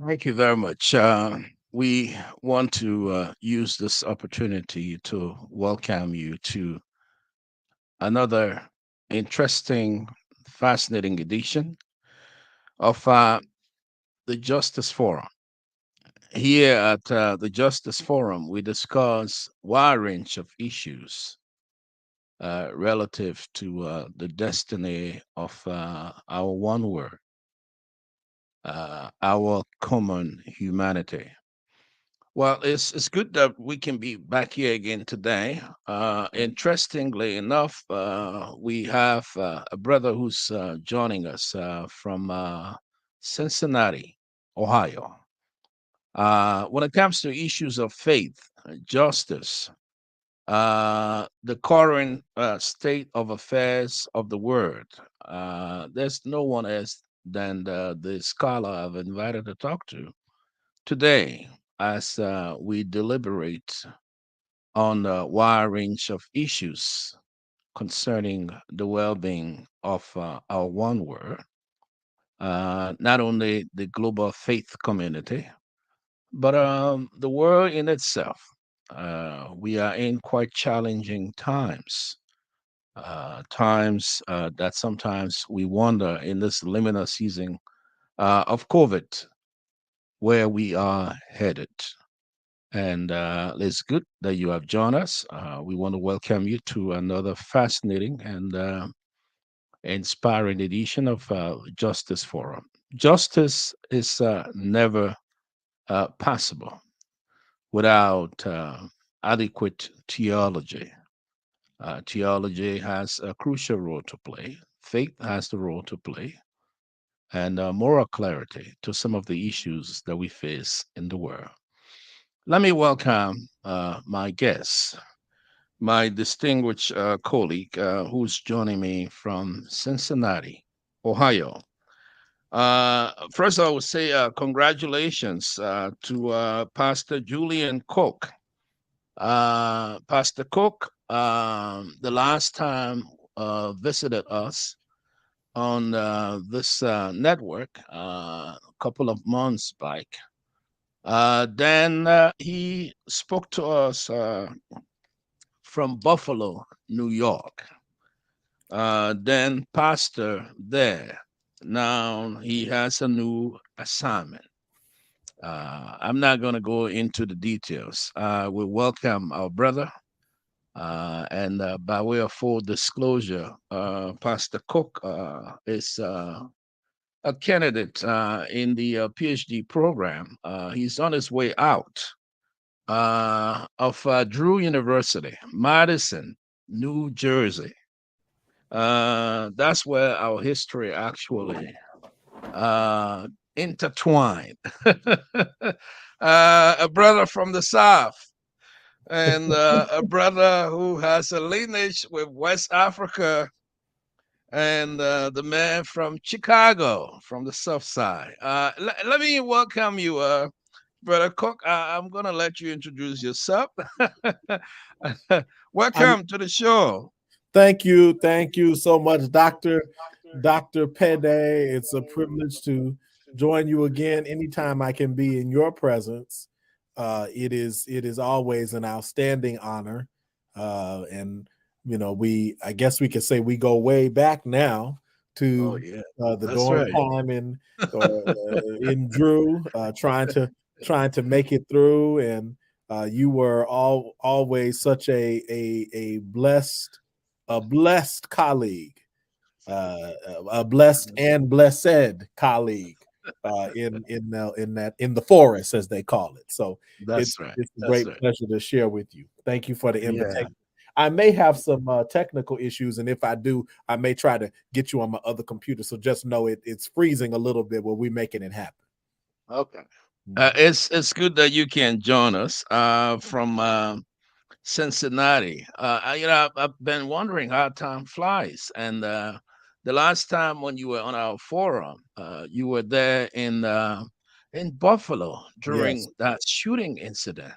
Thank you very much. We want to use this opportunity to welcome you to another interesting, fascinating edition of the Justice Forum. Here at the Justice Forum, we discuss a wide range of issues relative to the destiny of our one world, our common humanity. Well, it's good that we can be back here again today. Interestingly enough, we have a brother who's joining us from Cincinnati, Ohio. When it comes to issues of faith, justice, the current state of affairs of the world, there's no one else than the scholar I've invited to talk to today as we deliberate on a wide range of issues concerning the well-being of our one world, not only the global faith community, but the world in itself. We are in quite challenging times, times that sometimes we wonder in this liminal season of COVID where we are headed. And it's good that you have joined us. We want to welcome you to another fascinating and inspiring edition of Justice Forum. Justice is never possible without adequate theology. Theology has a crucial role to play, faith has the role to play, and moral clarity to some of the issues that we face in the world. Let me welcome my guest, my distinguished colleague who's joining me from Cincinnati, Ohio. First, I would say congratulations to Pastor Julian Cook. Pastor Cook, the last time visited us on this network a couple of months back. Then he spoke to us from Buffalo, New York. Then pastor there. Now he has a new assignment. I'm not going to go into the details. We welcome our brother. And by way of full disclosure, Pastor Cook is a candidate in the PhD program. He's on his way out of Drew University, Madison, New Jersey. That's where our history actually intertwined. A brother from the South and a brother who has a lineage with West Africa and the man from Chicago, from the South Side. Let me welcome you, Brother Cook. I'm going to let you introduce yourself. I'm Welcome to the show. thank you so much, Doctor Pede. It's a privilege to join you again. Anytime I can be in your presence, it is always an outstanding honor. And we I guess we could say we go way back now Oh, to yeah, the that's dorm right. time in Drew, trying to make it through, and you were always such a blessed colleague, a blessed and blessed colleague in the forest, as they call it. So That's right. it's a That's great right. pleasure to share with you. Thank you for the Yeah. invitation. I may have some technical issues, and if I do, I may try to get you on my other computer. So just know it's freezing a little bit, but we're making it happen. Okay. Mhm. It's good that you can join us from Cincinnati. I've been wondering how time flies, and the last time when you were on our forum, you were there in Buffalo Yes. during that shooting incident.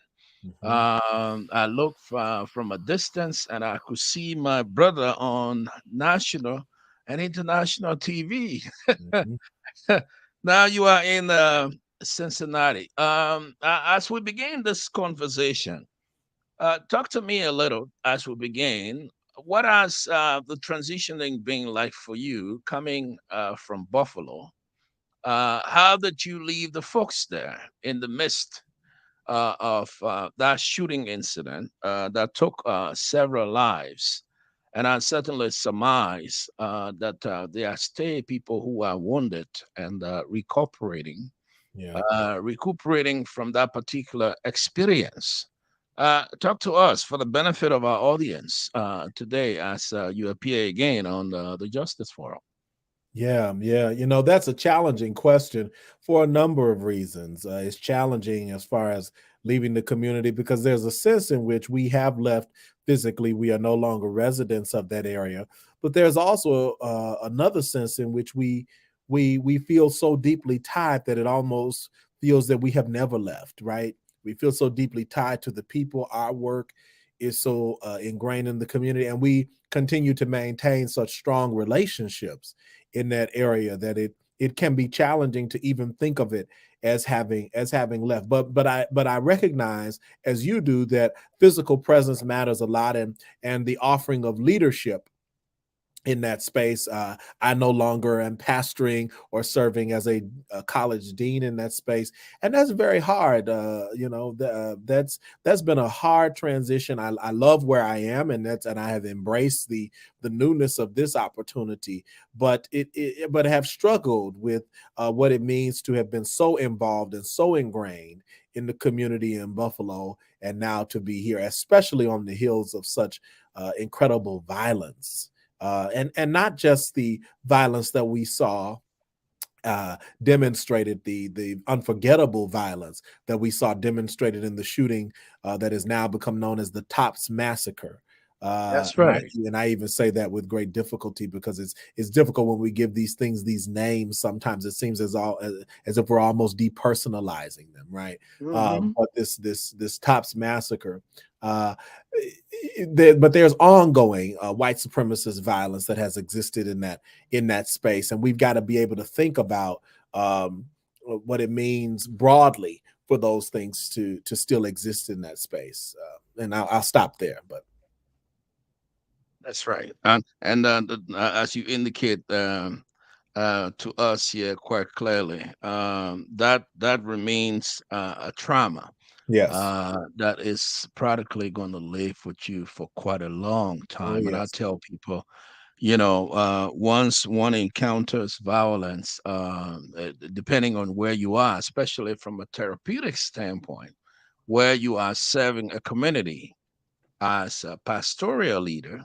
Hmm. I looked from a distance, and I could see my brother on national and international TV. Hmm. Now you are Cincinnati. As we begin this conversation, talk to me a little as we begin. What has the transitioning been like for you coming from Buffalo? How did you leave the folks there in the midst of that shooting incident that took several lives? And I certainly surmise that there are still people who are wounded and Yeah. recuperating from that particular experience. Talk to us for the benefit of our audience today as you appear again on the Justice Forum. Yeah, yeah. That's a challenging question for a number of reasons. It's challenging as far as leaving the community because there's a sense in which we have left physically. We are no longer residents of that area. But there's also another sense in which we feel so deeply tied that it almost feels that we have never left, right? We feel so deeply tied to the people. Our work is so ingrained in the community, and we continue to maintain such strong relationships in that area that it can be challenging to even think of it as having left. But I recognize, as you do, that physical presence matters a lot, and the offering of leadership in that space. I no longer am pastoring or serving as a college dean in that space, and that's very hard. That's been a hard transition. I love where I am, and I have embraced the newness of this opportunity, but have struggled with what it means to have been so involved and so ingrained in the community in Buffalo, and now to be here, especially on the heels of such incredible violence. And not just the violence that we saw demonstrated, the unforgettable violence that we saw demonstrated in the shooting that has now become known as the Tops Massacre. That's And I right. and I even say that with great difficulty because it's difficult when we give these things these names. Sometimes it seems as if we're almost depersonalizing them, right? Hmm. But this Tops Massacre. Uh, but there's ongoing white supremacist violence that has existed in that space, and we've got to be able to think about what it means broadly for those things to still exist in that space. And I'll stop there. But That's right. And as you indicate to us here quite clearly, that remains a trauma yes, that is practically going to live with you for quite a long oh time. And I yes, tell people, once one encounters violence, depending on where you are, especially from a therapeutic standpoint, where you are serving a community as a pastoral leader,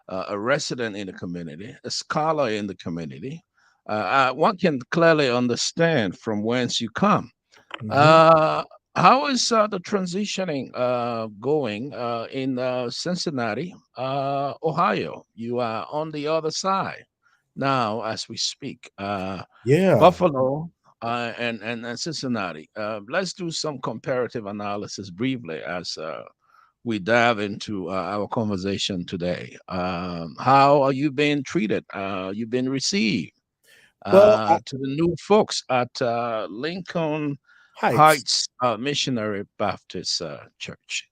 a resident in the community, a scholar in the community, one can clearly understand from whence you come. hmm Uh, how is the transitioning going in Cincinnati, Ohio? You are on the other side now as we speak. yeah. Buffalo and Cincinnati. Let's do some comparative analysis briefly as we dive into our conversation today. How are you being treated? You been received Well, to the new folks at Lincoln Heights. Heights Missionary Baptist Church.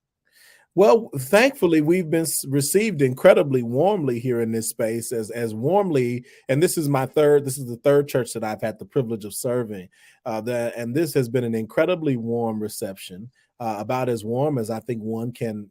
Well, thankfully, we've been received incredibly warmly here in this space, as warmly. And this is my third. This is the third church that I've had the privilege of serving. And this has been an incredibly warm reception, about as warm as I think one can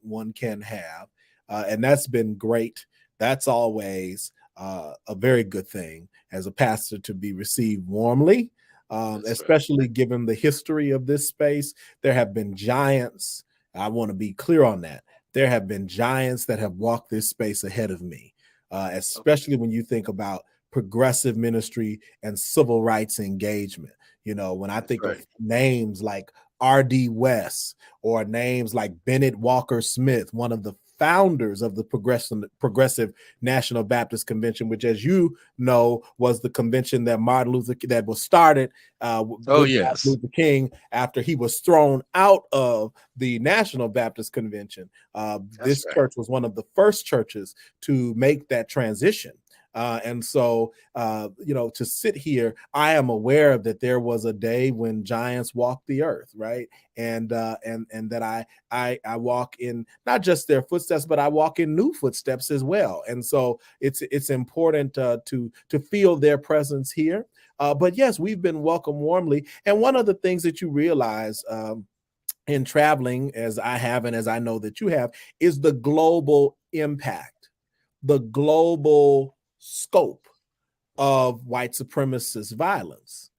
have, and that's been great. That's always a very good thing as a pastor to be received warmly, That's right. especially given the history of this space. There have been giants. I want to be clear on that. There have been giants that have walked this space ahead of me, Okay. especially when you think about progressive ministry and civil rights engagement. When I That's think of right. names like R.D. West or names like Bennett Walker Smith, one of the founders of the Progressive National Baptist Convention, which, as you know, was the convention that was started Oh with Martin yes, Luther King after he was thrown out of the National Baptist Convention. that's This right. church was one of the first churches to make that transition. And so, to sit here, I am aware that there was a day when giants walked the earth, right? And that I walk in not just their footsteps, but I walk in new footsteps as well. And so it's important to feel their presence here. But yes, we've been welcomed warmly. And one of the things that you realize in traveling, as I have and as I know that you have, is the global impact, the global scope of white supremacist violence.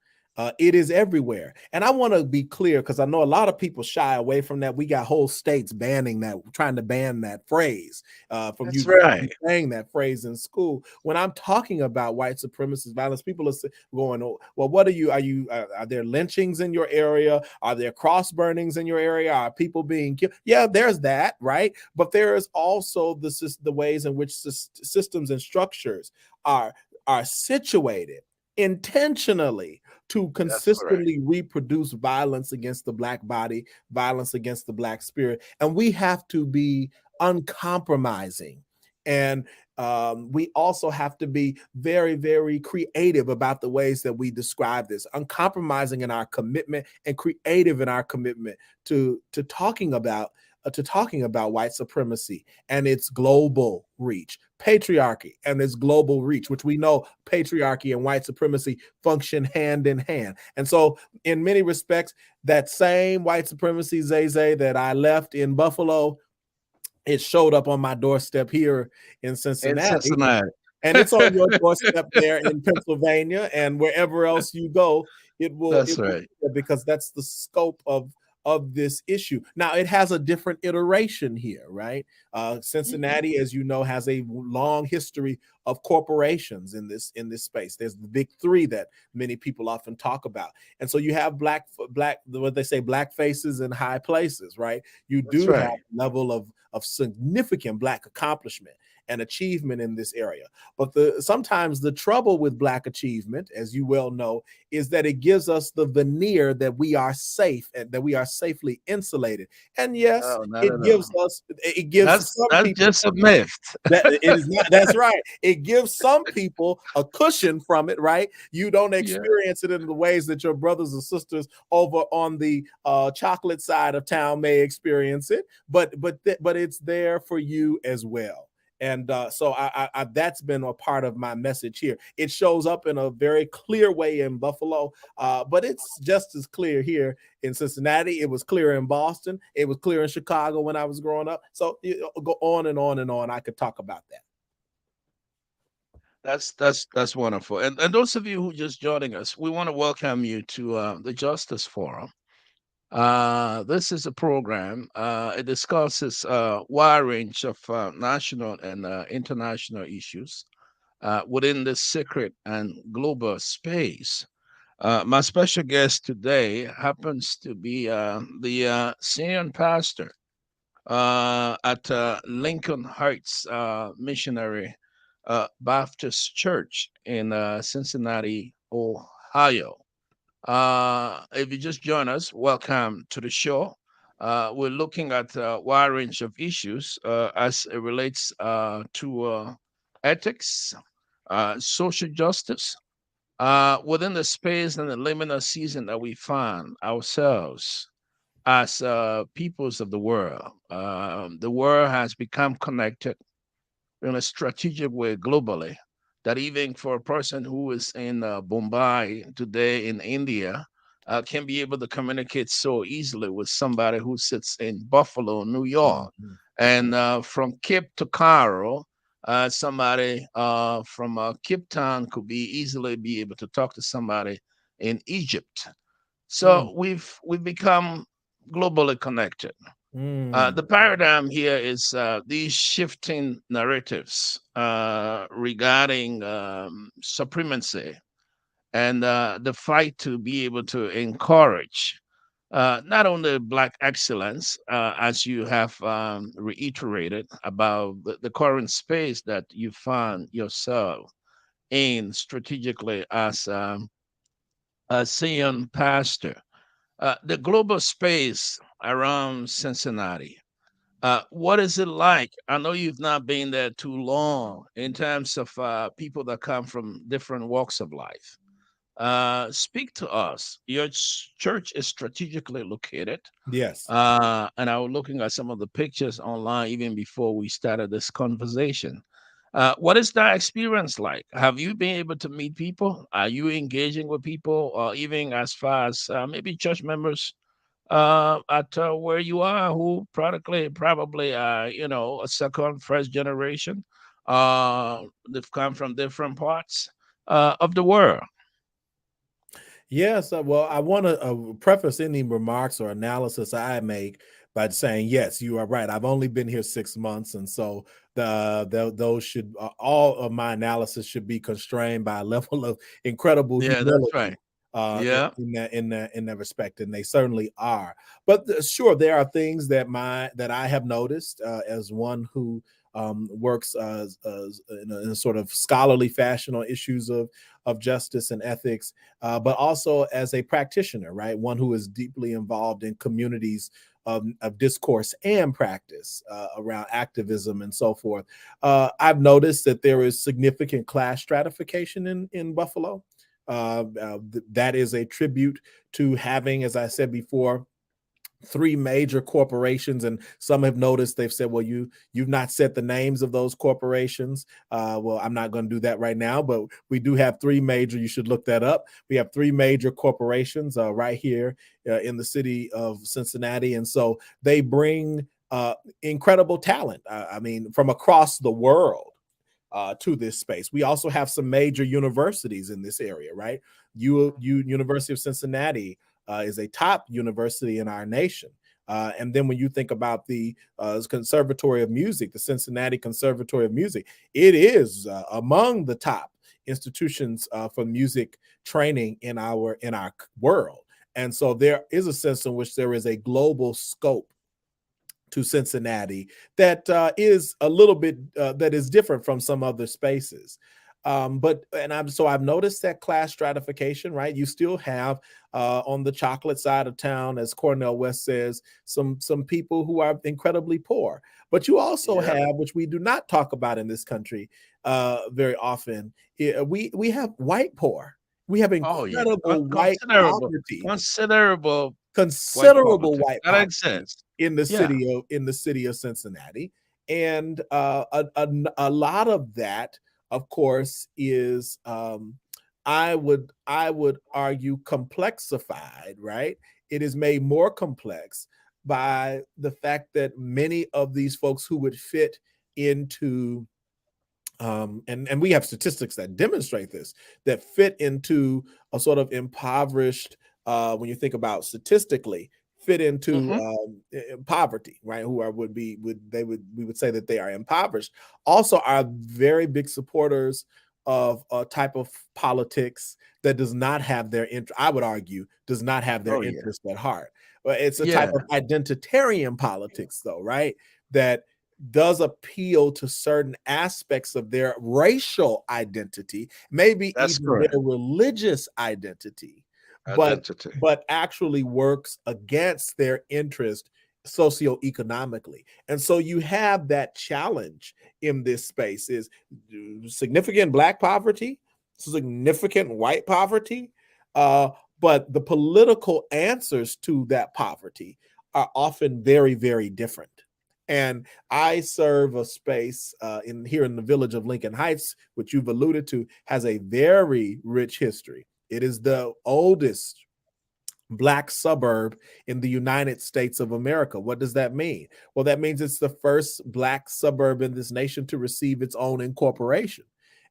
It is everywhere. And I want to be clear because I know a lot of people shy away from that. We got whole states banning that, trying to ban that phrase from That's you right. saying that phrase in school. When I'm talking about white supremacist violence, people are going, "Oh, well, what are you? Are there lynchings in your area? Are there cross burnings in your area? Are people being killed?" Yeah, there's that, right? But there is also the ways in which systems and structures are situated intentionally to That's correct. consistently reproduce violence against the black body, violence against the black spirit. And we have to be uncompromising. And we also have to be very, very creative about the ways that we describe this, uncompromising in our commitment and creative in our commitment to talking about white supremacy and its global reach, patriarchy and its global reach, which we know patriarchy and white supremacy function hand in hand. And so, in many respects, that same white supremacy, Zay, that I left in Buffalo, it showed up on my doorstep here in In Cincinnati. Cincinnati. And it's on your doorstep there in Pennsylvania, and wherever else you go, That's it will right. because that's the scope of this issue. Now it has a different iteration here, right? Mhm. Cincinnati, as you know, has a long history of corporations in this space. There's the big three that many people often talk about, and so you have black what they say black faces in high places, right? You That's do have right. a level of significant black accomplishment and achievement in this area. But sometimes the trouble with black achievement, as you well know, is that it gives us the veneer that we are safe and that we are safely insulated. And yes, No, not it at gives all. us it gives some That's people just a myth. that it is not that's right. It gives some people a cushion from it, right? You don't Yeah, experience it in the ways that your brothers and sisters over on the chocolate side of town may experience it, but it's there for you as well. And so that's been a part of my message here. It shows up in a very clear way in Buffalo, but it's just as clear here in Cincinnati. It was clear in Boston. It was clear in Chicago when I was growing up. So go on and on and on. I could talk about that. that's wonderful. And those of you who just joining us, we want to welcome you to the Justice Forum. This is a program. It discusses a wide range of national and international issues within this sacred and global space. My special guest today happens to be the senior pastor at Lincoln Heights Missionary Baptist Church in Cincinnati, Ohio. If you just join us, welcome to the show. We're looking at a wide range of issues as it relates to ethics, social justice, within the space and the liminal season that we find ourselves as peoples of the world. The world has become connected in a strategic way globally. That even for a person who is in Bombay today in India, can be able to communicate so easily with somebody who sits in Buffalo, New York, Mhm. and from Cape to Cairo, somebody from Cape Town could be easily be able to talk to somebody in Egypt. Mm, So we've become globally connected. mm, The paradigm here is these shifting narratives regarding supremacy and the fight to be able to encourage not only Black excellence, as you have reiterated about the current space that you find yourself in strategically as a senior pastor, the global space around Cincinnati. What is it like? I know you've not been there too long in terms of people that come from different walks of life. Speak to us. Your church is strategically located. Yes. And I was looking at some of the pictures online even before we started this conversation. What is that experience like? Have you been able to meet people? Are you engaging with people, or even as far as maybe church members at where you are, who probably a second, first generation? They've come from different parts of the world. Yes. Well, I want to preface any remarks or analysis I make by saying, yes, you are right. I've only been here 6 months. And so those should, all of my analysis should be constrained by a level of incredible Yeah, that's right. humility Yeah. in that respect. And they certainly are. But sure, there are things that I have noticed as one who works in a sort of scholarly fashion on issues of justice and ethics, but also as a practitioner, right? One who is deeply involved in communities of discourse and practice around activism and so forth. I've noticed that there is significant class stratification in Buffalo. That is a tribute to having, as I said before, three major corporations, and some have noticed, they've said, well, you've not said the names of those corporations. Well, I'm not going to do that right now, but we do have three major, you should look that up. We have three major corporations right here in the city of Cincinnati, and so they bring incredible talent, I mean, from across the world to this space. We also have some major universities in this area, right? University of Cincinnati is a top university in our nation. And then when you think about the Conservatory of Music, the Cincinnati Conservatory of Music, it is among the top institutions for music training in our world. And so there is a sense in which there is a global scope to Cincinnati that is a little bit that is different from some other spaces. I've noticed that class stratification, right? You still have on the chocolate side of town, as Cornel West says, some people who are incredibly poor. But you also Yeah. have, which we do not talk about in this country very often, we have white poor. We have Oh yeah. incredible white Considerable, poverty, considerable white considerable poverty white that poverty exists. in Yeah. the city of Cincinnati, and a lot of that, of course, is I would argue complexified. Right, it is made more complex by the fact that many of these folks who would fit into and we have statistics that demonstrate this, that fit into a sort of impoverished, when you think about statistically, fit into Hmm. poverty, right? Who are we would say that they are impoverished. Also, are very big supporters of a type of politics that does not have their interest. I would argue does not have their Oh yeah. interest at heart. It's a type Yeah, of identitarian politics, though, right? That does appeal to certain aspects of their racial identity, maybe that's even their correct. religious identity, but Identity. actually works against their interest socioeconomically. And so you have that challenge in this space is significant black poverty, significant white poverty, but the political answers to that poverty are often very, very different. And I serve a space in here in the village of Lincoln Heights, which you've alluded to, has a very rich history. It is the oldest black suburb in the United States of America. What does that mean? Well, that means it's the first black suburb in this nation to receive its own incorporation.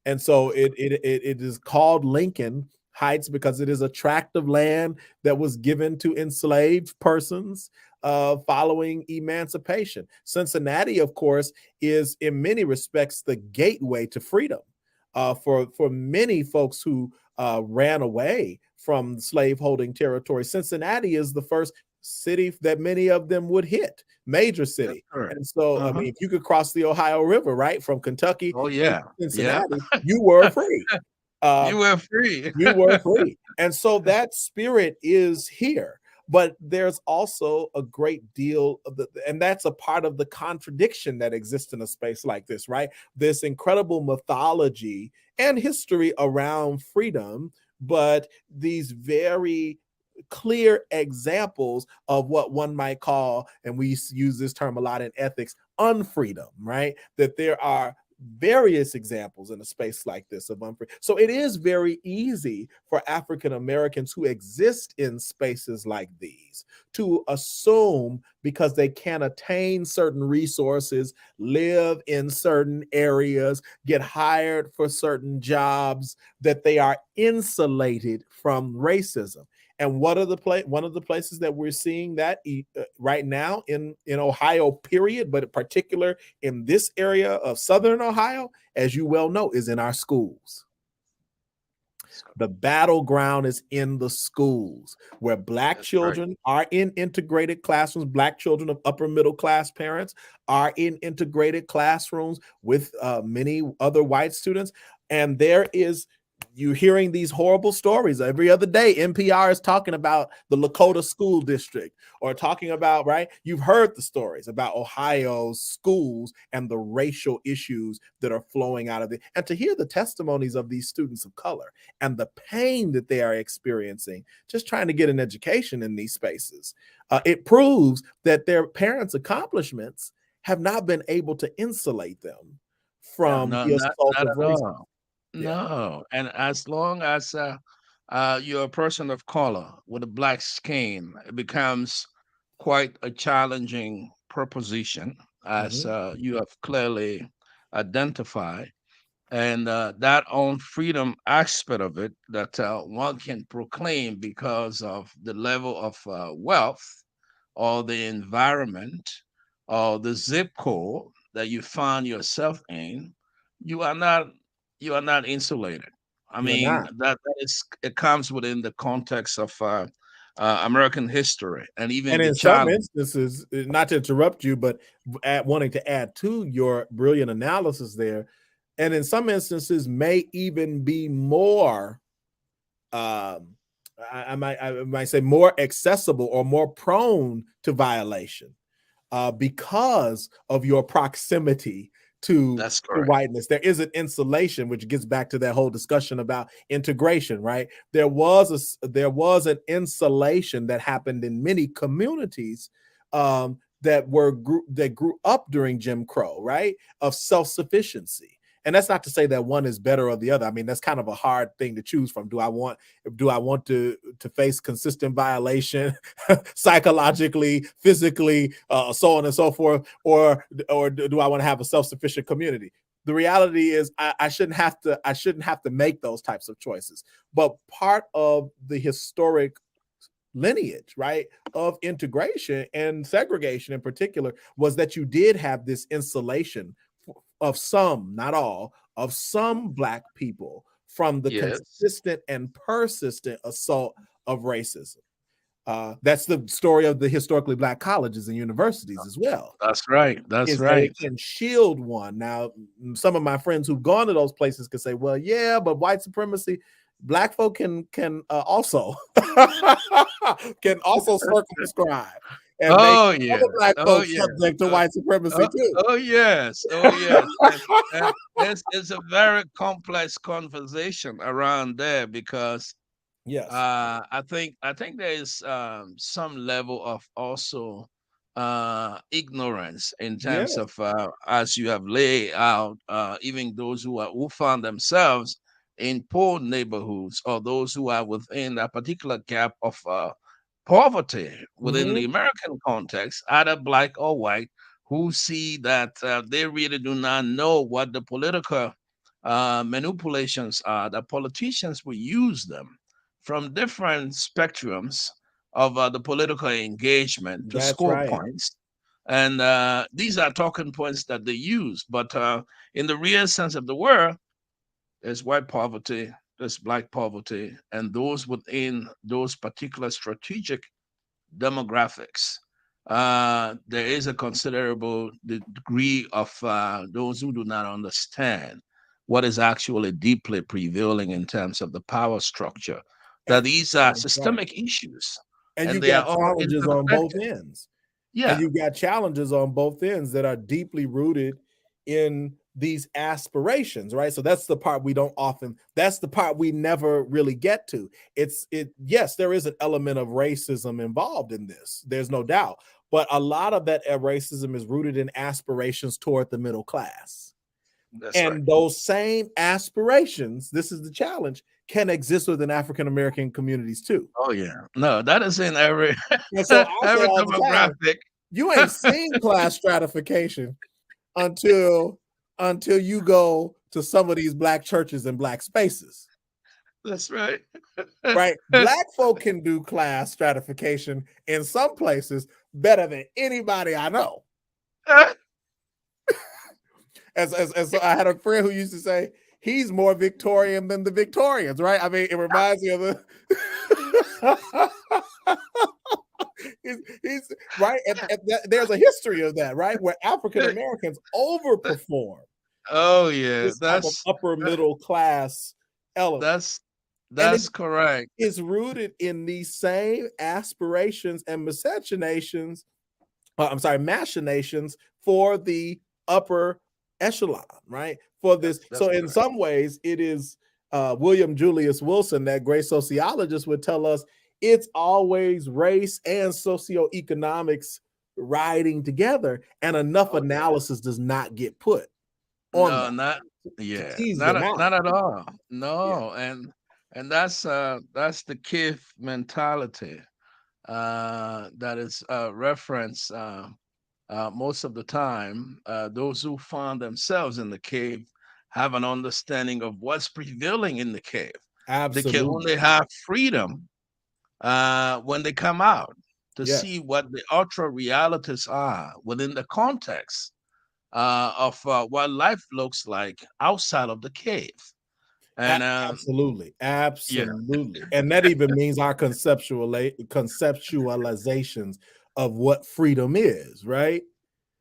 And so it is called Lincoln Heights because it is a tract of land that was given to enslaved persons following emancipation. Cincinnati, of course, is in many respects the gateway to freedom for many folks who ran away from slaveholding territory. Cincinnati is the first city that many of them would hit, major That's city. correct. And so, I Uh-huh. mean, if you could cross the Ohio River, right, from Kentucky Oh to yeah. Yeah. Cincinnati, you were free. Uh, You were free. you were free. And so that spirit is here. But there's also a great deal of and that's a part of the contradiction that exists in a space like this, right? This incredible mythology and history around freedom, but these very clear examples of what one might call, and we use this term a lot in ethics, unfreedom, right? That there are various examples in a space like this of unfreedom. So it is very easy for African Americans who exist in spaces like these to assume, because they can attain certain resources, live in certain areas, get hired for certain jobs, that they are insulated from racism. And one of the places that we're seeing that right now in Ohio, period, but in particular in this area of Southern Ohio, as you well know, is in our schools. The battleground is in the schools, where Black children are in integrated classrooms. Black children of upper middle class parents are in integrated classrooms with many other white students. And there is, you're hearing these horrible stories every other day. NPR is talking about the Lakota school district, or talking about, right? You've heard the stories about Ohio's schools and the racial issues that are flowing out of it. And to hear the testimonies of these students of color and the pain that they are experiencing just trying to get an education in these spaces, it proves that their parents' accomplishments have not been able to insulate them from No, the assault not of at racism. all. Yeah. No, and as long as you're a person of color with a black skin, it becomes quite a challenging proposition, as you have clearly identified. And that own freedom aspect of it that one can proclaim because of the level of wealth or the environment or the zip code that you find yourself in, you are not you are not insulated. I You're mean, not. that is, it comes within the context of American history and even And the in some challenge. instances, not to interrupt you, but wanting to add to your brilliant analysis there, and in some instances may even be more, um, I might say more accessible or more prone to violation because of your proximity to That's correct. whiteness. There is an insulation, which gets back to that whole discussion about integration, right? There was an insulation that happened in many communities that grew up during Jim Crow, right? Of self-sufficiency. And that's not to say that one is better or the other. I mean, that's kind of a hard thing to choose from. Do I want to face consistent violation psychologically, physically, so on and so forth, or do I want to have a self-sufficient community? The reality is, I shouldn't have to make those types of choices. But part of the historic lineage, right, of integration and segregation in particular, was that you did have this insulation of some, not all, of some Black people from the Yes. consistent and persistent assault of racism. That's the story of the historically Black colleges and universities as well, That's right. That's is that it right. can shield one. Now, some of my friends who've gone to those places can say, well, yeah, but white supremacy, Black folk can also can also circumscribe and make Oh other yes. Black Oh folks yes. subject to Uh, white supremacy too. oh yes. Oh yes. And it's a very complex conversation around there because Yes. I think there is some level of also ignorance in terms Yes. of as you have laid out, even those who found themselves in poor neighborhoods or those who are within a particular gap of poverty within the Mm-hmm. American context, either black or white, who see that they really do not know what the political manipulations are, that politicians will use them from different spectrums of the political engagement to That's score right. points. And these are talking points that they use. But in the real sense of the word, there's white poverty, there's black poverty, and those within those particular strategic demographics. There is a considerable degree of those who do not understand what is actually deeply prevailing in terms of the power structure. That these are That's right. systemic issues. And and you they are got all challenges on both interconnected. ends. And Yeah, you got challenges on both ends that are deeply rooted in these aspirations, right? So that's the part we don't often, that's the part we never really get to. Yes, there is an element of racism involved in this. There's no doubt. But a lot of that racism is rooted in aspirations toward the middle class. that's right. And those same aspirations, this is the challenge, can exist within African American communities too. Oh yeah. No, that is in every And so I say every all the time, demographic. you ain't seen class stratification until you go to some of these black churches and black spaces. That's right. Right? Black folk can do class stratification in some places better than anybody I know. As so I had a friend who used to say he's more Victorian than the Victorians, right? I mean, it reminds me of the he's right. There's a history of that, right? Where African Americans overperform Oh yeah, this type of upper middle class element. that's And it that's correct. is rooted in these same aspirations and machinations for the upper echelon, right? For this. That's So in correct. some ways, it is William Julius Wilson, that great sociologist, would tell us it's always race and socioeconomics riding together, and enough Oh yeah. analysis does not get put on No, that not to yeah, tease them out. not at all. Yeah, No, and that's the cave mentality that is referenced most of the time. Those who find themselves in the cave have an understanding of what's prevailing in the cave. They can absolutely. only have freedom when they come out to Yes. see what the ultra realities are within the context of what life looks like outside of the cave. And Absolutely, yeah, absolutely, and that even means our conceptualizations of what freedom is, right?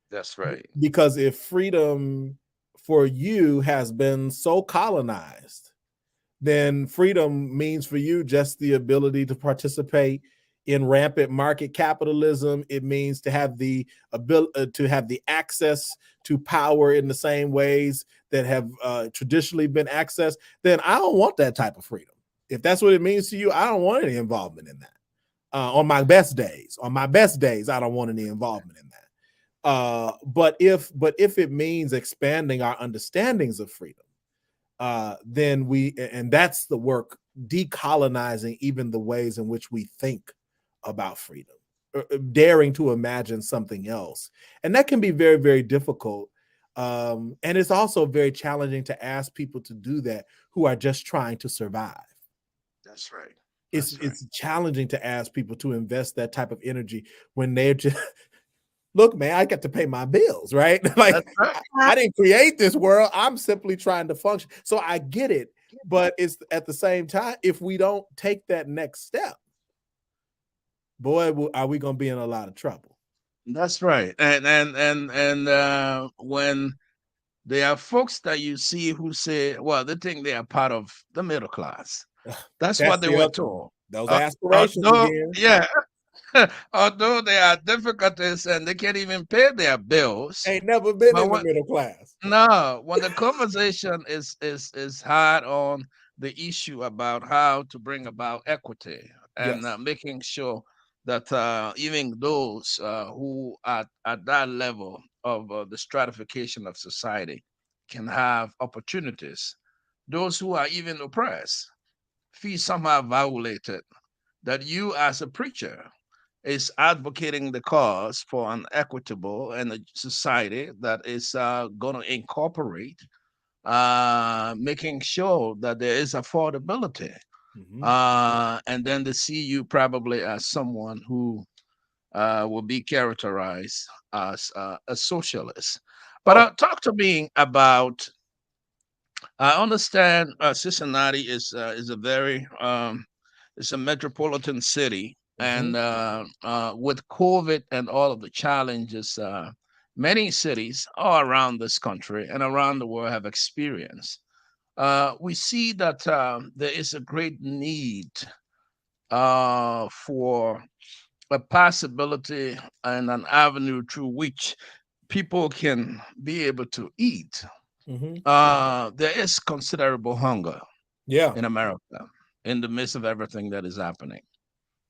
that's right. Because if freedom for you has been so colonized, then freedom means for you just the ability to participate in rampant market capitalism. It means to have the ability to have the access to power in the same ways that have traditionally been accessed. Then I don't want that type of freedom. If that's what it means to you, I don't want any involvement in that. On my best days, I don't want any involvement in that. But if it means expanding our understandings of freedom, then and that's the work, decolonizing even the ways in which we think about freedom, daring to imagine something else. And that can be very, very difficult. And it's also very challenging to ask people to do that who are just trying to survive. That's right. It's That's right. it's challenging to ask people to invest that type of energy when they're just look, man, I got to pay my bills, right? Like That's right. I didn't create this world. I'm simply trying to function. So I get it. But it's at the same time, if we don't take that next step, boy, are we going to be in a lot of trouble. That's right. And when there are folks that you see who say, well, they think they are part of the middle class. That's That's what they the were other, told. those aspirations Although, again. yeah, although there are difficulties and they can't even pay their bills, Ain't never been but in the when middle class. no, when the conversation is hard on the issue about how to bring about equity and Yes. making sure that even those who are at that level of the stratification of society can have opportunities, those who are even oppressed feel somehow violated, that you as a preacher is advocating the cause for an equitable and a society that is going to incorporate making sure that there is affordability. Mm-hmm. And then they see you probably as someone who will be characterized as a socialist. But Oh. talk to me about. I understand Cincinnati is a very it's a metropolitan city, Mm-hmm. and with COVID and all of the challenges, many cities all around this country and around the world have experienced. We see that there is a great need for a possibility and an avenue through which people can be able to eat. Mm-hmm. There is considerable hunger Yeah. in America in the midst of everything that is happening.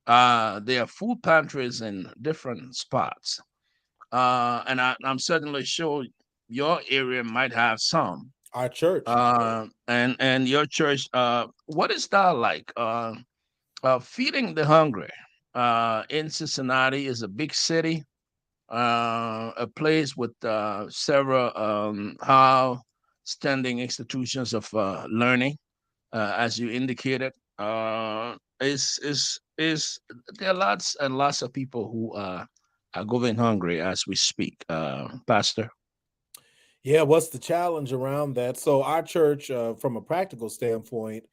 There are food pantries in different spots, and I'm certainly sure your area might have some. Our church. And your church, what is that like? Feeding the hungry in Cincinnati is a big city, a place with several how standing institutions of learning, as you indicated. Is there are lots and lots of people who are going hungry as we speak, Pastor. Yeah, what's the challenge around that? So our church, from a practical standpoint,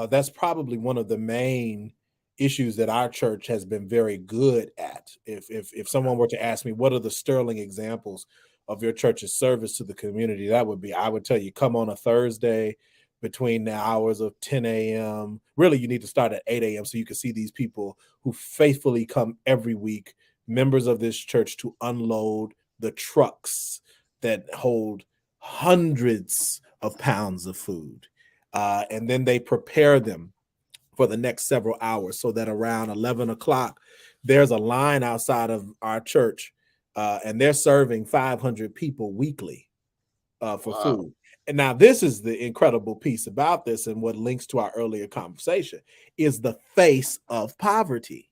that's probably one of the main issues that our church has been very good at. If someone were to ask me, what are the sterling examples of your church's service to the community, that would be, I would tell you, come on a Thursday between the hours of 10 a.m. Really, you need to start at 8 a.m. so you can see these people who faithfully come every week, members of this church, to unload the trucks that hold hundreds of pounds of food. And then they prepare them for the next several hours so that around 11 o'clock, there's a line outside of our church, and they're serving 500 people weekly for Wow. food. And now this is the incredible piece about this, and what links to our earlier conversation is the face of poverty,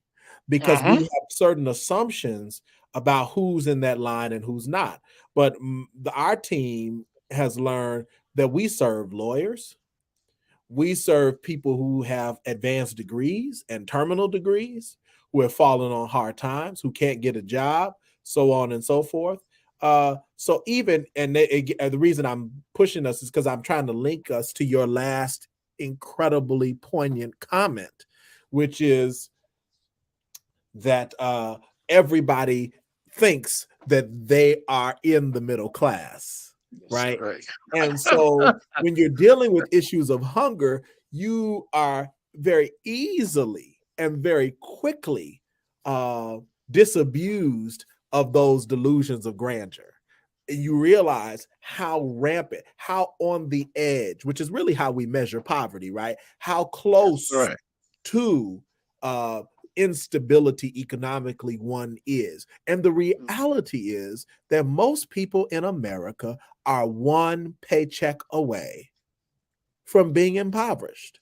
because we Uh-huh. have certain assumptions about who's in that line and who's not. But our team has learned that we serve lawyers, we serve people who have advanced degrees and terminal degrees, who have fallen on hard times, who can't get a job, so on and so forth. So even, and the reason I'm pushing us is because I'm trying to link us to your last incredibly poignant comment, which is that everybody thinks that they are in the middle class, That's right? correct. And so when you're dealing with issues of hunger, you are very easily and very quickly disabused of those delusions of grandeur. And you realize how rampant, how on the edge, which is really how we measure poverty, right? How That's close correct. to instability economically one is. And the reality is that most people in America are one paycheck away from being impoverished.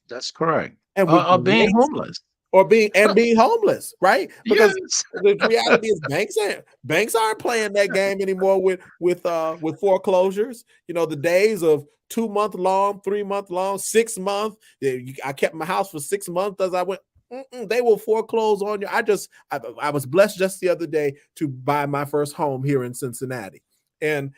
That's correct. And with Or being great, homeless. or being homeless, right? Because Yes. the reality is banks aren't playing that game anymore with foreclosures. You know, the days of 2 month long, 3 month long, 6 month. I kept my house for 6 months as I went. They will foreclose on you. I was blessed just the other day to buy my first home here in Cincinnati, and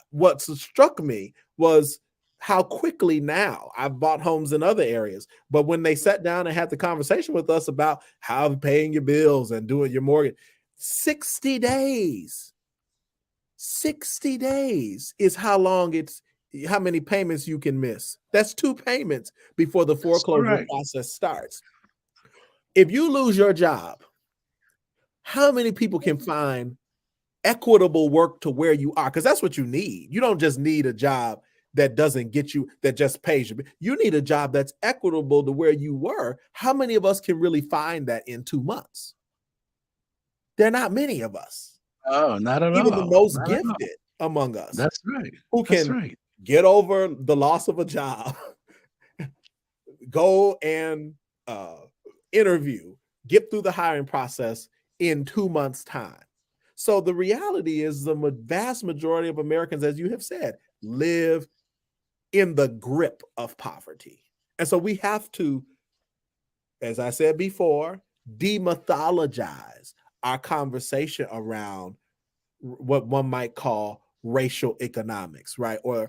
what struck me was how quickly now I've bought homes in other areas. But when they sat down and had the conversation with us about how paying your bills and doing your mortgage, 60 days, 60 days is how many payments you can miss. That's 2 payments before the That's foreclosure correct. process starts. If you lose your job, how many people can find equitable work to where you are? Because that's what you need. You don't just need a job that doesn't get you, that just pays you. You need a job that's equitable to where you were. How many of us can really find that in 2 months? There are not many of us, Oh, not at even the all. most Not at all. gifted among us, That's right. who That's can right. get over the loss of a job, go and interview, get through the hiring process in 2 months' time. So the reality is the vast majority of Americans, as you have said, live in the grip of poverty. And so we have to, as I said before, demythologize our conversation around what one might call racial economics, right? Or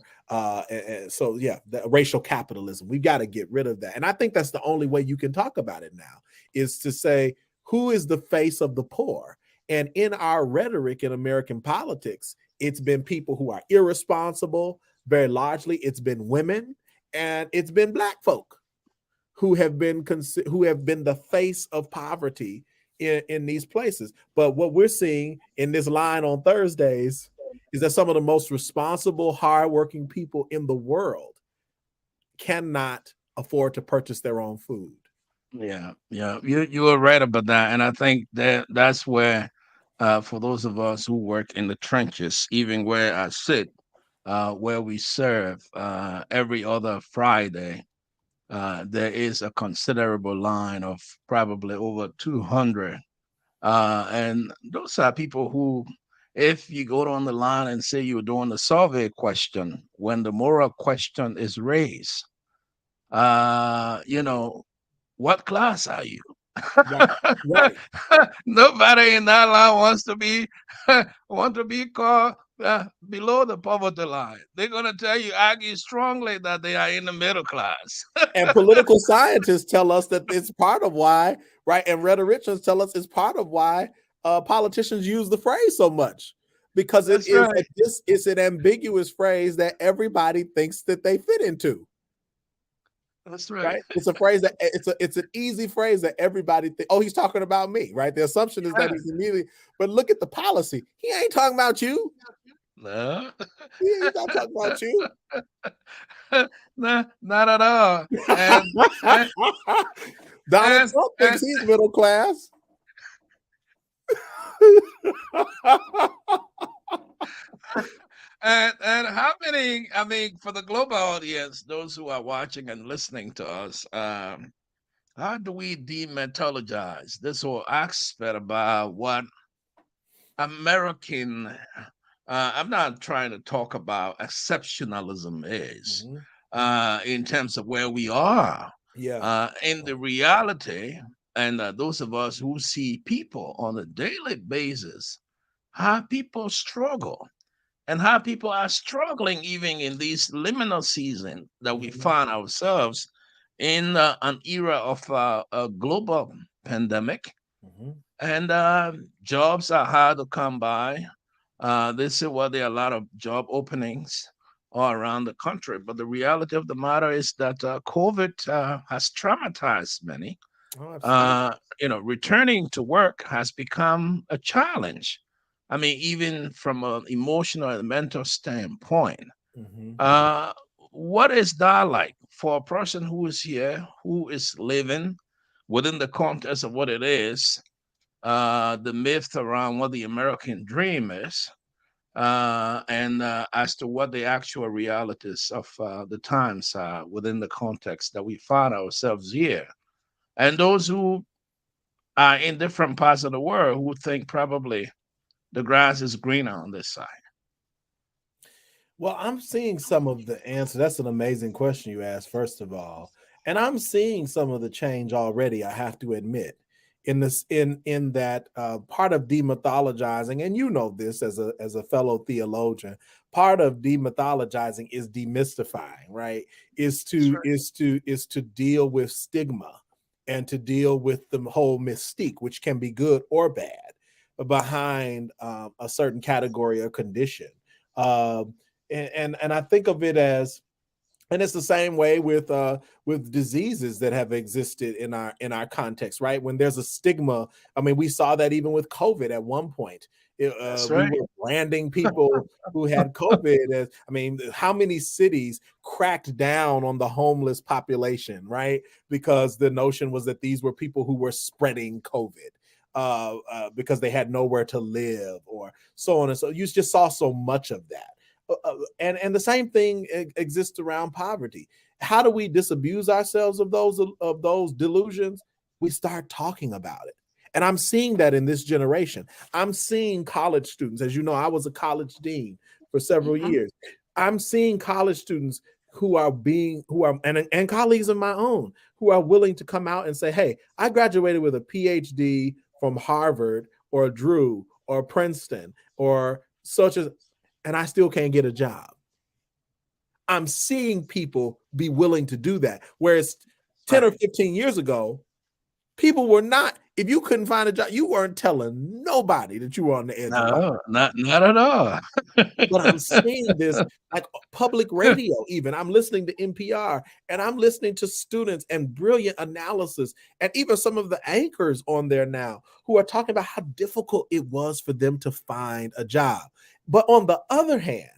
so yeah, the racial capitalism. We've got to get rid of that. And I think that's the only way you can talk about it now, is to say, who is the face of the poor? And in our rhetoric in American politics, it's been people who are irresponsible. Very largely, it's been women, and it's been Black folk who have been the face of poverty in these places. But what we're seeing in this line on Thursdays is that some of the most responsible, hardworking people in the world cannot afford to purchase their own food. Yeah, yeah, you were right about that, and I think that's where, for those of us who work in the trenches, even where I sit, where we serve every other Friday, there is a considerable line of probably over 200, and those are people who, if you go on the line and say you're doing the survey question, when the moral question is raised, you know, what class are you? Right, right. Nobody in that line wants to be want to be called below the poverty line. They're gonna tell you, argue strongly that they are in the middle class. And political scientists tell us that it's part of why, right? And rhetoricians tell us it's part of why politicians use the phrase so much, because That's right. it's an ambiguous phrase that everybody thinks that they fit into. That's right. Right? It's a phrase that it's an easy phrase that everybody oh, he's talking about me, right? The assumption is that Yeah. he's immediately, but look at the policy. He ain't talking about you. No. He's not talking about you. No, not at all. And Donald and, Trump thinks and he's middle class. and how many? I mean, for the global audience, those who are watching and listening to us, how do we demythologize this whole aspect about what American? I'm not trying to talk about exceptionalism is, Mhm. in terms of where we are, Yeah. in the reality, and those of us who see people on a daily basis, how people struggle and how people are struggling even in this liminal season that we Mhm. find ourselves in, an era of a global pandemic, Mhm. and jobs are hard to come by. They say, well, there are a lot of job openings all around the country, but the reality of the matter is that COVID has traumatized many. Oh, absolutely. uh, Returning to work has become a challenge. I mean, even from an emotional and mental standpoint. Mhm. Uh, what is that like for a person who is here, who is living within the context of what it is, the myth around what the American dream is, and as to what the actual realities of the times are within the context that we find ourselves here? And those who in different parts of the world who think probably the grass is greener on this side. Well, I'm seeing some of the answer. That's an amazing question you asked, first of all. And I'm seeing some of the change already, I have to admit. In this in that part of demythologizing, and you know this as a fellow theologian, part of demythologizing is demystifying, right? That's right. Is to deal with stigma and to deal with the whole mystique, which can be good or bad, behind a certain category or condition. Um, and I think of it as, and it's the same way with diseases that have existed in our context, right? When there's a stigma, I mean, we saw that even with COVID at one point. That's We right. were branding people who had COVID as, I mean, how many cities cracked down on the homeless population, right? Because the notion was that these were people who were spreading COVID. Because they had nowhere to live, or so on and so. You just saw so much of that. And the same thing exists around poverty. How do we disabuse ourselves of those delusions? We start talking about it. And I'm seeing that in this generation. I'm seeing college students. As you know, I was a college dean for several Mhm. years. I'm seeing college students who are and colleagues of my own who are willing to come out and say, hey, I graduated with a PhD from Harvard or Drew or Princeton or such as, and I still can't get a job. I'm seeing people be willing to do that. Whereas 10 or Right. 15 years ago, people were not. If you couldn't find a job, you weren't telling nobody that you were on the edge of poverty. No, not at all. But I'm seeing this like public radio, even. I'm listening to NPR and I'm listening to students and brilliant analysis, and even some of the anchors on there now who are talking about how difficult it was for them to find a job. But on the other hand,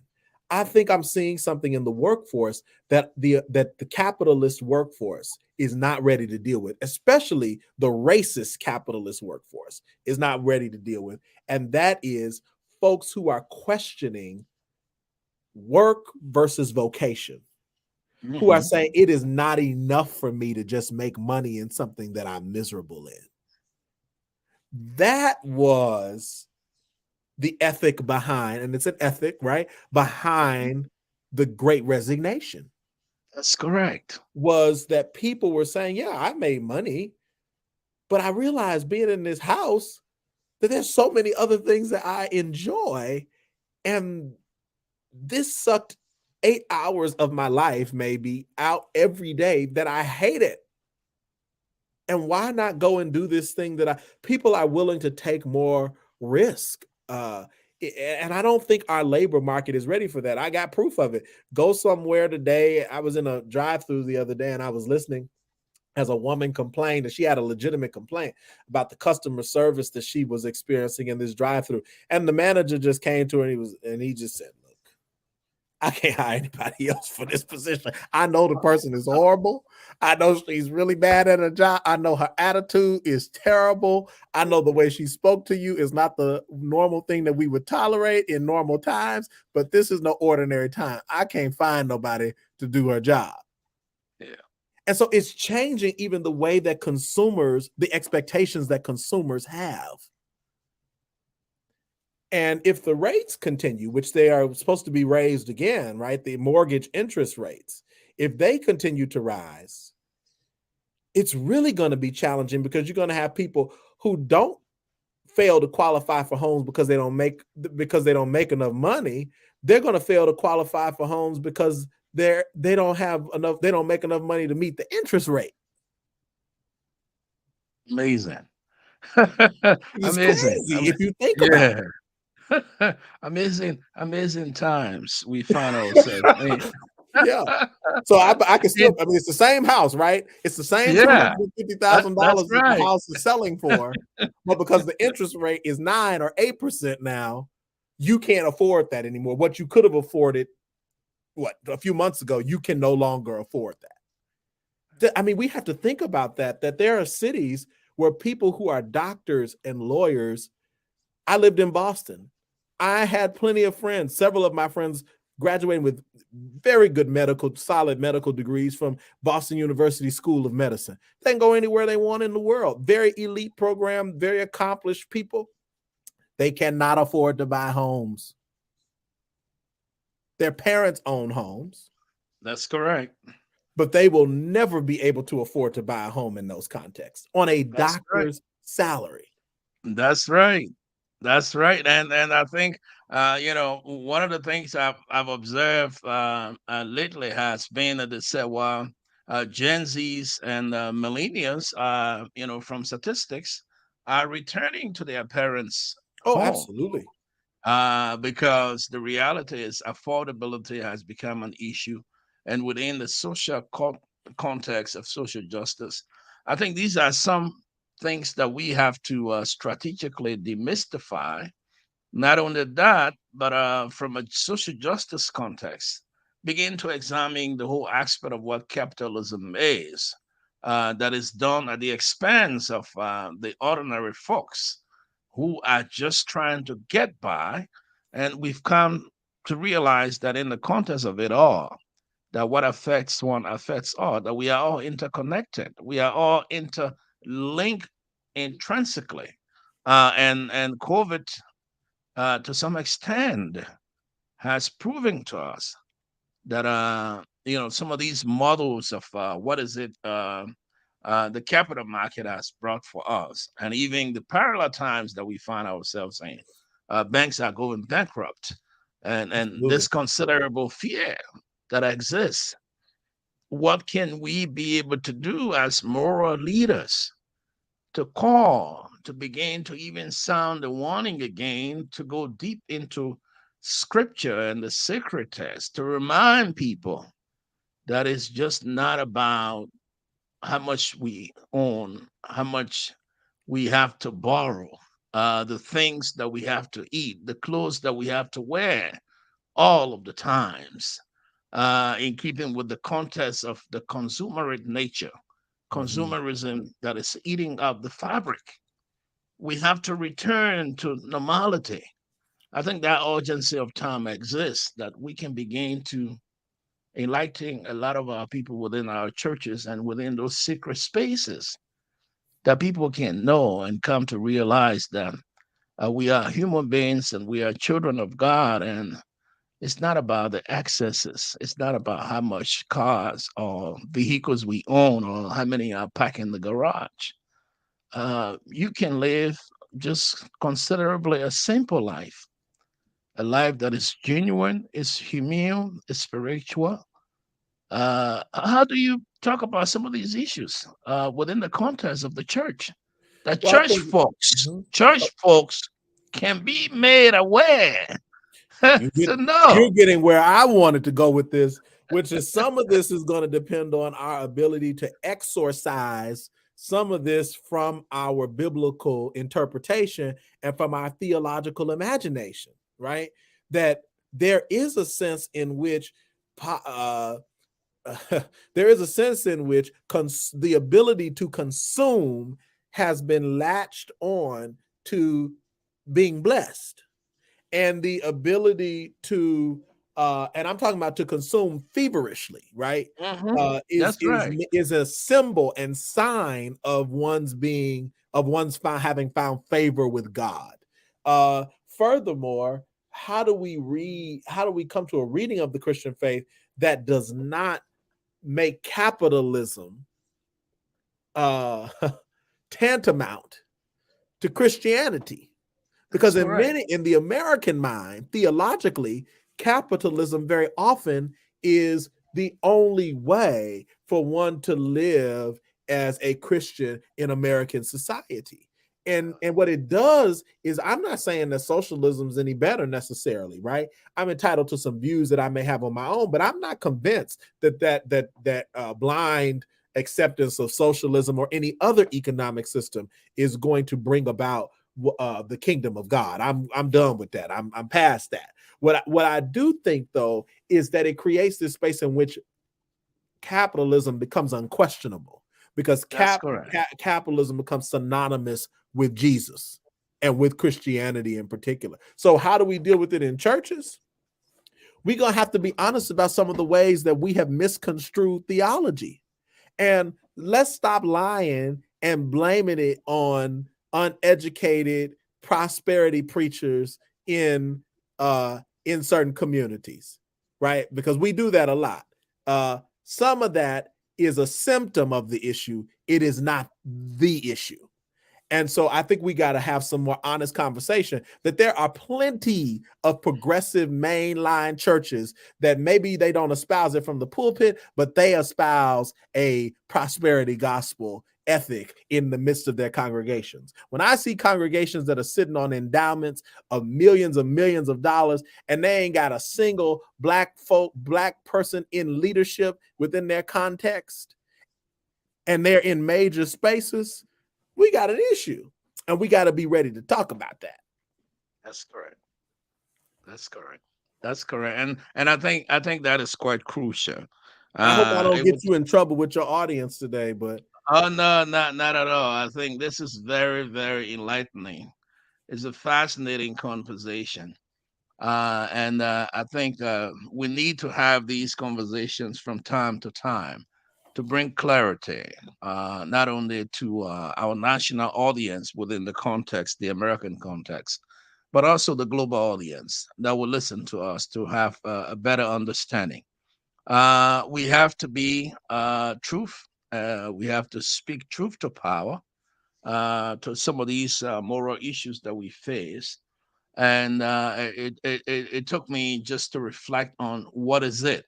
I think I'm seeing something in the workforce that the capitalist workforce is not ready to deal with, especially the racist capitalist workforce is not ready to deal with. And that is folks who are questioning work versus vocation, who are saying it is not enough for me to just make money in something that I'm miserable in. That was the ethic behind, and it's an ethic, right? Behind the Great Resignation. That's correct. Was that people were saying, yeah, I made money, but I realized being in this house that there's so many other things that I enjoy, and this sucked 8 hours of my life maybe out every day that I hate it. And why not go and do this thing that people are willing to take more risk. And I don't think our labor market is ready for that. I got proof of it. Go somewhere today. I was in a drive-through the other day and I was listening as a woman complained that she had a legitimate complaint about the customer service that she was experiencing in this drive-through. And the manager just came to her and he just said, look, I can't hire anybody else for this position. I know the person is horrible. I know she's really bad at her job. I know her attitude is terrible. I know the way she spoke to you is not the normal thing that we would tolerate in normal times, but this is no ordinary time. I can't find nobody to do her job. Yeah. And so it's changing even the way that consumers, the expectations that consumers have. And if the rates continue, which they are supposed to be raised again, right? The mortgage interest rates, if they continue to rise, it's really going to be challenging because you're going to have people who don't fail to qualify for homes because they don't make enough money. They're going to fail to qualify for homes because they don't make enough money to meet the interest rate. Amazing. It's Amazing. crazy if you think about it. Amazing times we find ourselves in. Yeah. So I can still, I mean, it's the same house, right? It's the same $250,000 that's that right. the house is selling for, but because the interest rate is 9 or 8% now, you can't afford that anymore. What you could have afforded, a few months ago, you can no longer afford that. I mean, we have to think about that there are cities where people who are doctors and lawyers. I lived in Boston. I had plenty of friends. Several of my friends graduating with very good solid medical degrees from Boston University School of Medicine. They can go anywhere they want in the world. Very elite program, very accomplished people. They cannot afford to buy homes. Their parents own homes. That's correct. But they will never be able to afford to buy a home in those contexts on a doctor's salary. That's right. That's right. And I think one of the things I've observed lately has been that they said, well, Gen Zs and millennials, from statistics, are returning to their parents' Oh, home. absolutely. Because the reality is affordability has become an issue, and within the social context of social justice, I think these are some things that we have to strategically demystify. Not only that, but from a social justice context, begin to examine the whole aspect of what capitalism is, that is done at the expense of the ordinary folks who are just trying to get by. And we've come to realize that in the context of it all, that what affects one affects all, that we are all interconnected. We are all interlinked intrinsically. And COVID, to some extent, has proven to us that, some of these models of the capital market has brought for us, and even the parallel times that we find ourselves in, banks are going bankrupt, and this considerable fear that exists. What can we be able to do as moral leaders to call, to begin to even sound the warning again, to go deep into scripture and the sacred text, to remind people that it's just not about how much we own, how much we have to borrow, the things that we have to eat, the clothes that we have to wear all of the times, in keeping with the context of the consumerist nature, Mhm. consumerism that is eating up the fabric. We have to return to normality. I think that urgency of time exists that we can begin to enlighten a lot of our people within our churches and within those secret spaces that people can know and come to realize that we are human beings and we are children of God. And it's not about the excesses. It's not about how much cars or vehicles we own or how many are packed in the garage. You can live just considerably a simple life, a life that is genuine, is humane, is spiritual. How do you talk about some of these issues within the context of the church? The Well, I think mhm. church folks can be made aware You get, to know. you're getting where I wanted to go with this, which is some of this is going to depend on our ability to exorcise some of this from our biblical interpretation and from our theological imagination, right? That there is a sense in which there is a sense in which the ability to consume has been latched on to being blessed, and the ability to and I'm talking about to consume feverishly, right? Is That's right. is a symbol and sign of having found favor with God. Furthermore, how do we come to a reading of the Christian faith that does not make capitalism uh tantamount to Christianity? That's Because correct. in the American mind, theologically, capitalism very often is the only way for one to live as a Christian in American society. And what it does is, I'm not saying that socialism is any better necessarily, right? I'm entitled to some views that I may have on my own, but I'm not convinced that blind acceptance of socialism or any other economic system is going to bring about the kingdom of God. I'm done with that. I'm past that. What I do think though is that it creates this space in which capitalism becomes unquestionable, because That's correct. capitalism becomes synonymous with Jesus and with Christianity in particular. So how do we deal with it in churches? We're gonna have to be honest about some of the ways that we have misconstrued theology. And let's stop lying and blaming it on uneducated prosperity preachers in certain communities, right? Because we do that a lot. Some of that is a symptom of the issue. It is not the issue. And so I think we got to have some more honest conversation that there are plenty of progressive mainline churches that maybe they don't espouse it from the pulpit, but they espouse a prosperity gospel ethic in the midst of their congregations. When I see congregations that are sitting on endowments of millions of dollars, and they ain't got a single black person in leadership within their context, and they're in major spaces, we got an issue, and we got to be ready to talk about that. That's correct. That's correct. That's correct. And I think that is quite crucial. I hope I don't It get would. you in trouble with your audience today, but Oh no, not at all. I think this is very, very enlightening. It's a fascinating conversation. And I think we need to have these conversations from time to time to bring clarity, not only to our national audience within the context, the American context, but also the global audience that will listen to us to have a better understanding. We have to be truth. We have to speak truth to power, to some of these moral issues that we face. And it took me just to reflect on what is it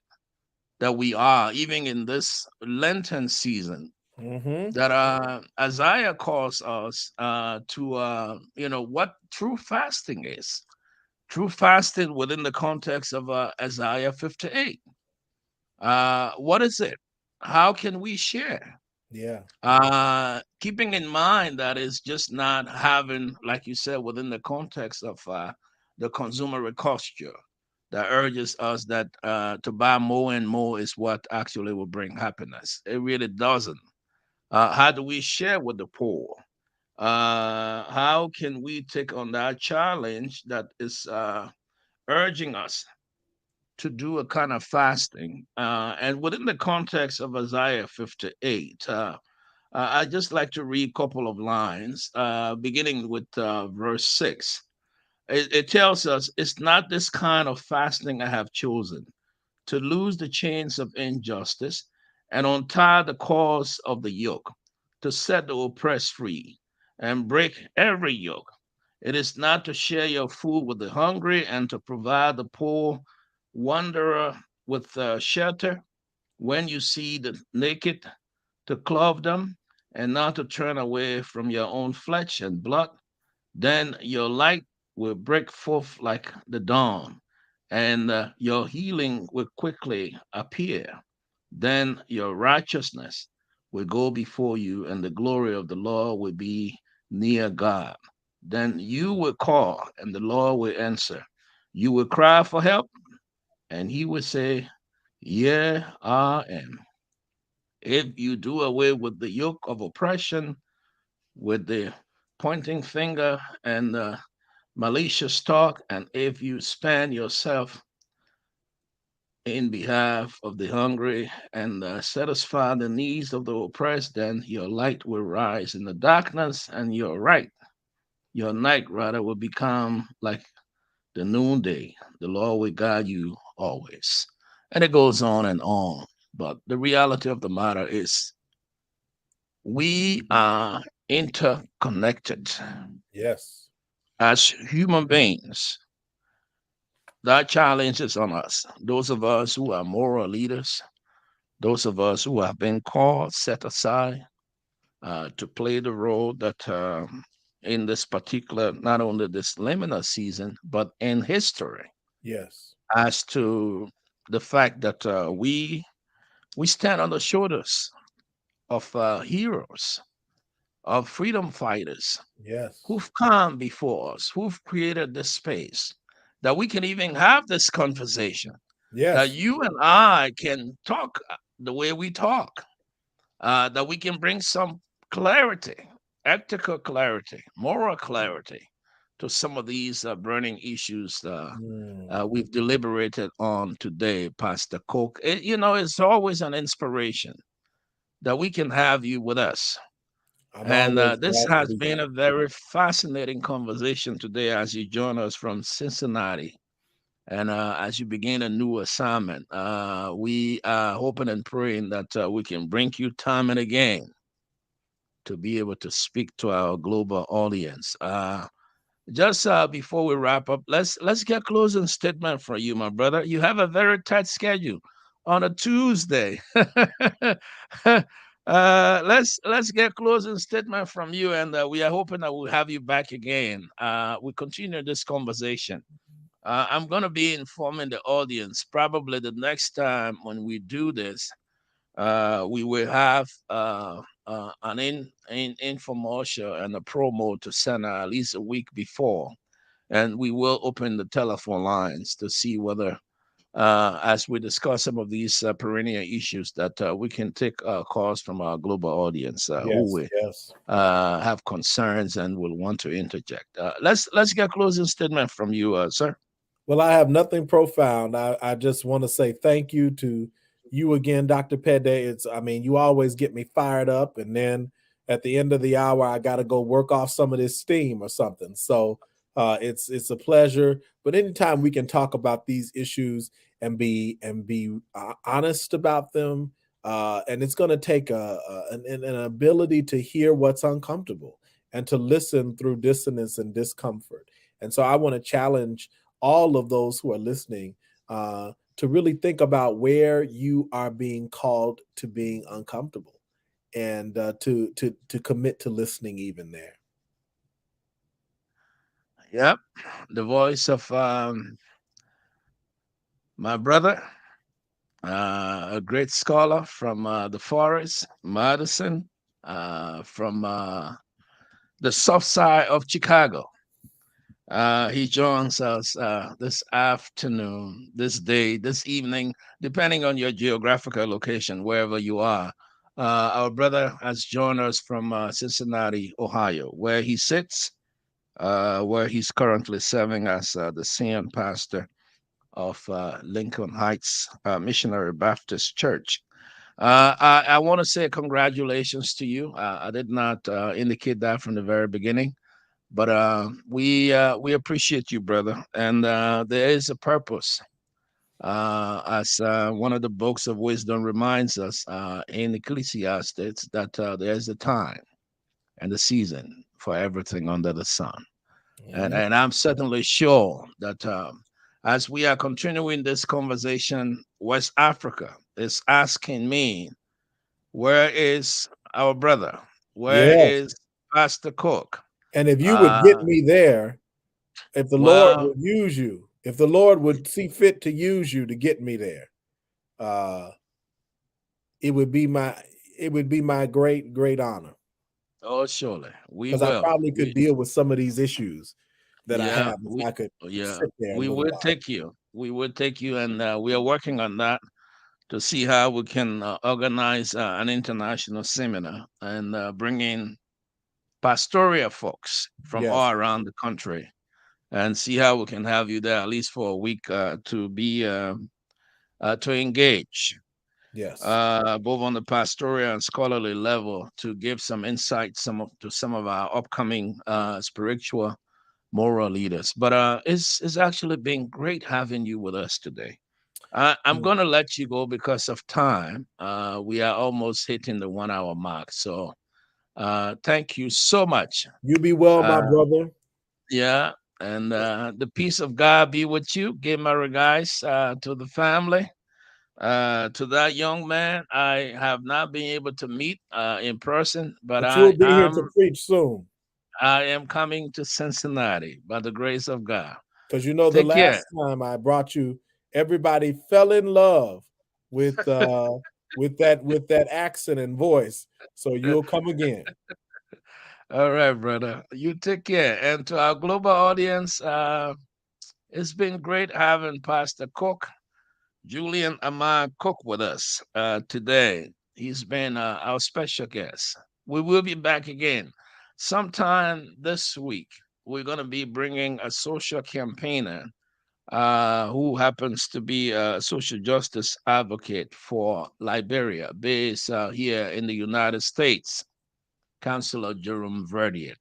that we are, even in this Lenten season. Mm-hmm. that Isaiah calls us to, what true fasting is. True fasting within the context of Isaiah 58. What is it? How can we share? Yeah. Keeping in mind that it's just not having, like you said, within the context of the consumer culture that urges us that to buy more and more is what actually will bring happiness. It really doesn't. How do we share with the poor? How can we take on that challenge that is urging us to do a kind of fasting? And within the context of Isaiah 58, I just like to read a couple of lines, beginning with verse 6. It tells us, it's not this kind of fasting I have chosen, to loose the chains of injustice and untie the cords of the yoke, to set the oppressed free and break every yoke. It is not to share your food with the hungry and to provide the poor wanderer with shelter when you see the naked, to clothe them and not to turn away from your own flesh and blood. Then your light will break forth like the dawn, and your healing will quickly appear. Then your righteousness will go before you, and the glory of the Lord will be near God. Then you will call, and the Lord will answer. You will cry for help, and he will say, "Here I am." If you do away with the yoke of oppression, with the pointing finger and the malicious talk, and if you spend yourself in behalf of the hungry and satisfy the needs of the oppressed, then your light will rise in the darkness, and your night rather, will become like the noonday. The Lord will guide you always. And it goes on and on. But the reality of the matter is, we are interconnected Yes. as human beings. That challenge is on us. Those of us who are moral leaders, those of us who have been called, set aside to play the role that in this particular, not only this liminal season, but in history, Yes. as to the fact that we stand on the shoulders of heroes, of freedom fighters Yes. who've come before us, who've created this space, that we can even have this conversation, that Yes. you and I can talk the way we talk, that we can bring some clarity, ethical clarity, moral clarity to some of these burning issues Mm. we've deliberated on today, Pastor Cook. It's always an inspiration that we can have you with us. I'm And always this glad to has be been a very fascinating conversation today as you join us from Cincinnati. And as you begin a new assignment, we are hoping and praying that we can bring you time and again to be able to speak to our global audience. Just before we wrap up, let's get closing statement from you, my brother. You have a very tight schedule on a Tuesday. Let's get closing statement from you, and we are hoping that we'll have you back again. We continue this conversation. I'm going to be informing the audience probably the next time when we do this. We will have an infomercial and a promo to send at least a week before, and we will open the telephone lines to see whether, as we discuss some of these perennial issues, that we can take calls from our global audience who Yes. will Yes. have concerns and will want to interject. Let's get closing statement from you, sir. Well, I have nothing profound. I just want to say thank you to you again, Dr. Pede. I mean, you always get me fired up. And then at the end of the hour, I got to go work off some of this steam or something. So it's a pleasure. But anytime we can talk about these issues and be honest about them, and it's going to take an ability to hear what's uncomfortable and to listen through dissonance and discomfort. And so I want to challenge all of those who are listening to really think about where you are being called to being uncomfortable and to commit to listening even there. Yep, the voice of my brother, a great scholar from the forest, Madison, from the south side of Chicago. He joins us this afternoon, this day, this evening, depending on your geographical location, wherever you are. Our brother has joined us from Cincinnati, Ohio, where he sits, where he's currently serving as the senior pastor of Lincoln Heights Missionary Baptist Church. I want to say congratulations to you. I did not indicate that from the very beginning, but we appreciate you, brother, and there is a purpose. As one of the books of wisdom reminds us in Ecclesiastes, that there is a time and a season for everything under the sun. And I'm certainly sure that as we are continuing this conversation, West Africa is asking me, where is our brother? Where Yes. is Pastor Cook? And if you would get Uh, me there, if the Lord well, would use you, if the Lord would see fit to use you to get me there, uh, it would be my great honor, oh, surely we because I will. probably could deal with some of these issues that I Yeah, have if I could yeah, sit there a we little would while. take you. We would take you, and we are working on that to see how we can organize an international seminar and bring in pastoral folks from Yes, all around the country and see how we can have you there at least for a week to be to engage yes, both on the pastoral and scholarly level to give some insight to some of our upcoming spiritual moral leaders. But it's actually been great having you with us today. I'm Mm. going to let you go because of time. We are almost hitting the 1 hour mark. So thank you so much. You be well, my Uh, brother. yeah. And the peace of God be with you. Give my regards to the family. To that young man, I have not been able to meet in person, but But you'll be here to preach soon, I am coming to Cincinnati by the grace of God. because you know the Take care. last time I brought you, everybody fell in love with that accent and voice. So you'll come again. All right, brother. You take care. And to our global audience, it's been great having Pastor Cook, Julian Armand Cook, with us today. He's been our special guest. We will be back again sometime this week. We're going to be bringing a social campaigner who happens to be a social justice advocate for Liberia, based here in the United States. Councillor Jerome Verdier.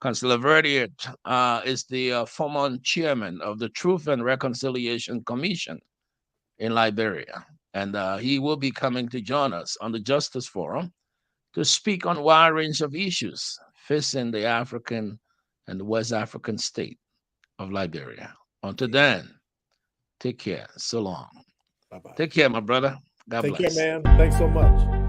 Councillor Verdier is the former chairman of the Truth and Reconciliation Commission in Liberia. And he will be coming to join us on the Justice Forum to speak on a wide range of issues facing the African and the West African state of Liberia. Until then, take care. So long. Bye bye. Take care, my brother. God Take care, bless. man. Thanks so much.